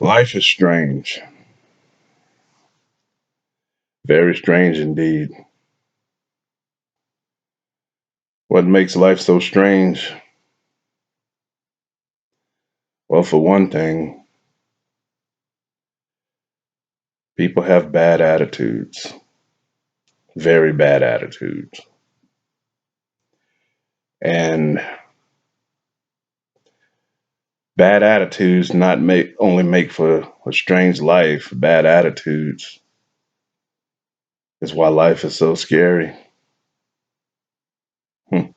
Life is strange, very strange indeed. What makes life so strange? Well, for one thing, people have bad attitudes, very bad attitudes. And bad attitudes not make only make for a strange life. Bad attitudes is why life is so scary. Hmm.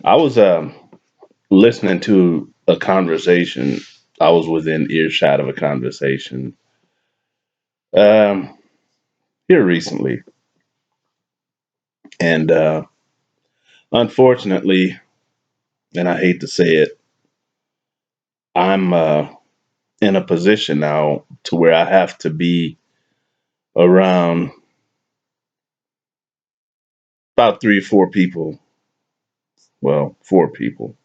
I was listening to a conversation. I was within earshot of a conversation um, here recently, and unfortunately, and I hate to say it, I'm in a position now to where I have to be around about 3 or 4 people. Well, 4 people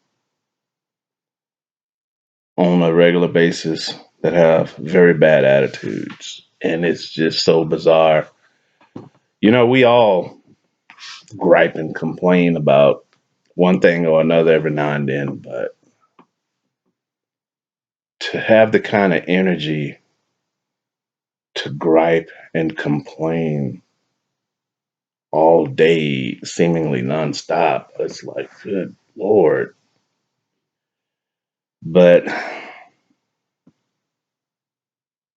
on a regular basis that have very bad attitudes, and it's just so bizarre. We all gripe and complain about one thing or another every now and then, but to have the kind of energy to gripe and complain all day, seemingly nonstop, it's like, good Lord. But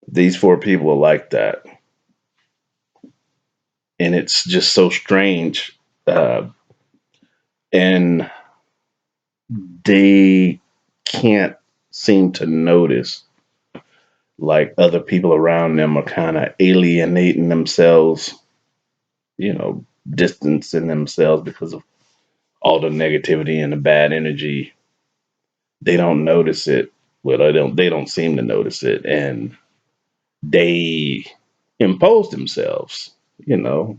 these 4 people are like that. And it's just so strange. And they can't seem to notice like other people around them are kind of alienating themselves, distancing themselves because of all the negativity and the bad energy. They don't notice it. Well, they don't seem to notice it. And they impose themselves, you know.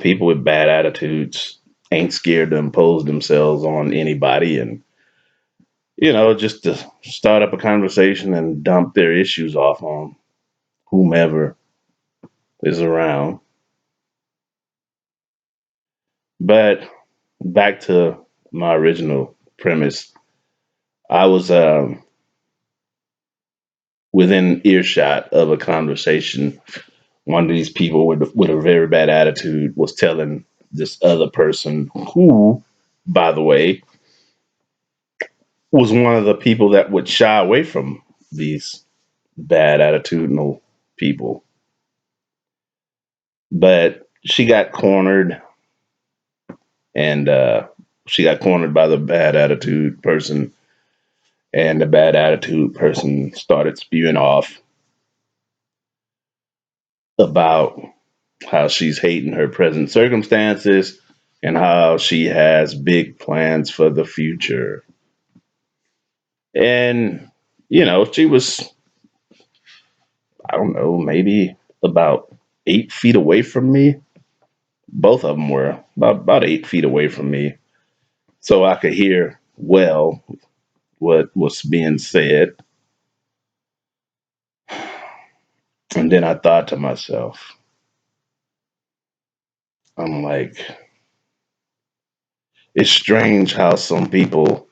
People with bad attitudes ain't scared to impose themselves on anybody and just to start up a conversation and dump their issues off on whomever is around. But back to my original premise, I was within earshot of a conversation. One of these people with a very bad attitude was telling this other person, who, by the way, was one of the people that would shy away from these bad attitudinal people. But she got cornered, and she got cornered by the bad attitude person, and the bad attitude person started spewing off about how she's hating her present circumstances and how she has big plans for the future. And she was, I don't know, maybe about 8 feet away from me. Both of them were about 8 feet away from me, so I could hear well what was being said. And then I thought to myself, I'm like, it's strange how some people,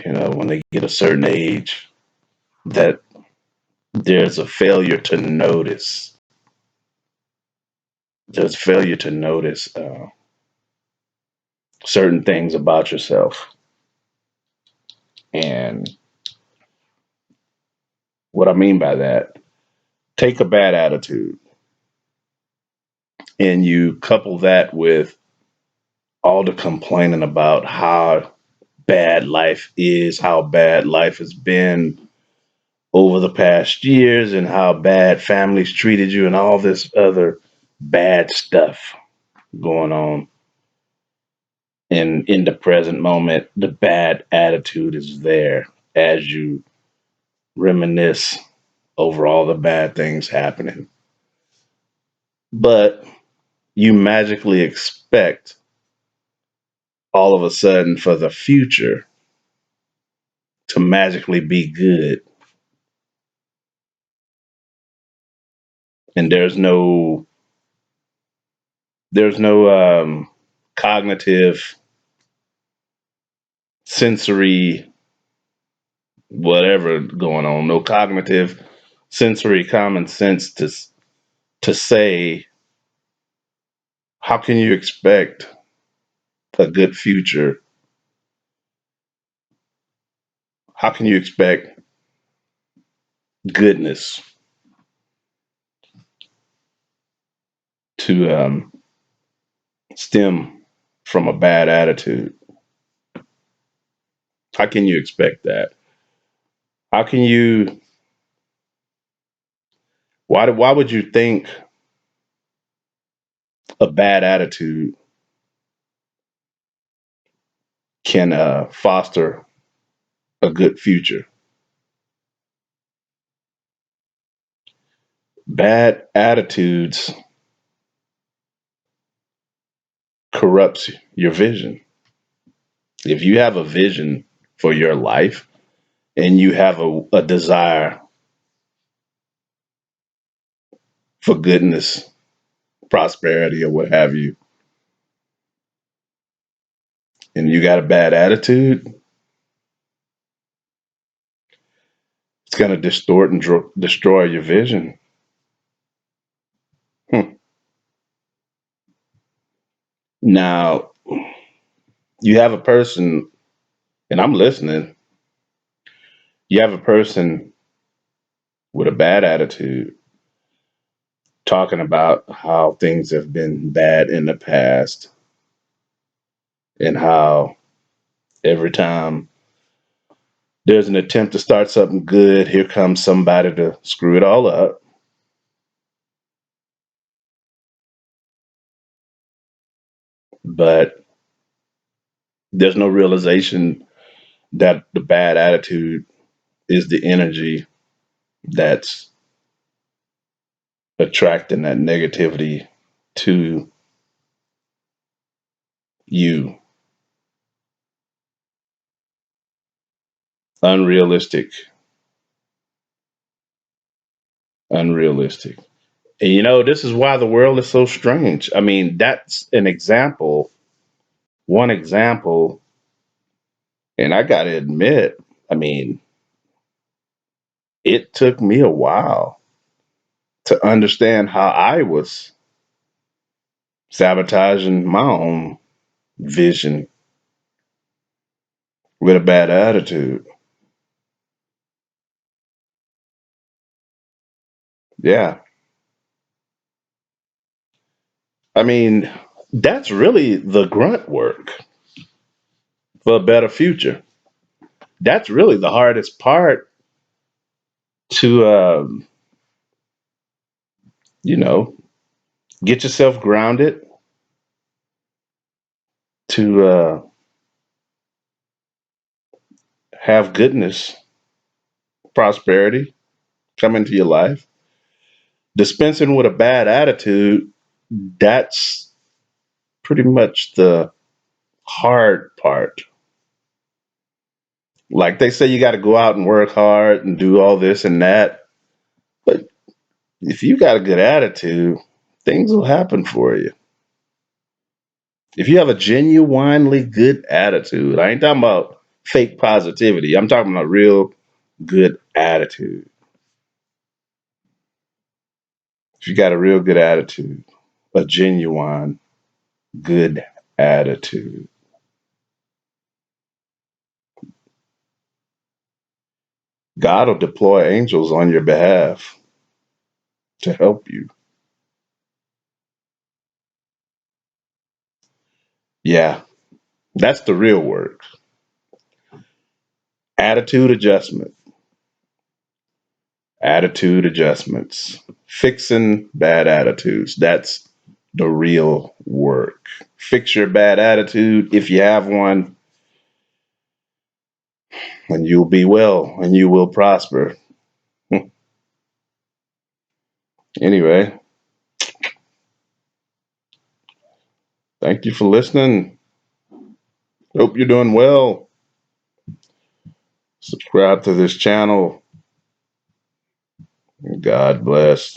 when they get a certain age, that there's a failure to notice. There's failure to notice certain things about yourself. And what I mean by that, take a bad attitude and you couple that with all the complaining about how bad life is, how bad life has been over the past years, and how bad families treated you, and all this other bad stuff going on. And in the present moment, the bad attitude is there as you reminisce over all the bad things happening. But you magically expect all of a sudden for the future to magically be good. And there's no cognitive, sensory, whatever going on. No cognitive, sensory common sense to say, how can you expect a good future? How can you expect goodness to stem from a bad attitude? How can you expect that? How can you? Why would you think a bad attitude can foster a good future? Bad attitudes corrupts your vision. If you have a vision for your life and you have a desire for goodness, prosperity, or what have you, and you got a bad attitude, it's going to distort and destroy your vision. Hmm. Now, you have a person, and I'm listening, you have a person with a bad attitude talking about how things have been bad in the past and how every time there's an attempt to start something good, here comes somebody to screw it all up. But there's no realization that the bad attitude is the energy that's attracting that negativity to you. Unrealistic, unrealistic. And this is why the world is so strange. I mean, that's an example, one example. And I got to admit, I mean, it took me a while to understand how I was sabotaging my own vision with a bad attitude. Yeah. I mean, that's really the grunt work for a better future. That's really the hardest part to, you know, get yourself grounded, to have goodness, prosperity come into your life. Dispensing with a bad attitude, that's pretty much the hard part. Like they say, you got to go out and work hard and do all this and that. But if you got a good attitude, things will happen for you. If you have a genuinely good attitude, I ain't talking about fake positivity. I'm talking about real good attitude. If you got a real good attitude, a genuine good attitude, God will deploy angels on your behalf to help you. Yeah, that's the real work. Attitude adjustment, attitude adjustments, fixing bad attitudes. That's the real work. Fix your bad attitude if you have one, and you'll be well and you will prosper. Anyway, thank you for listening. Hope you're doing well. Subscribe to this channel. God bless.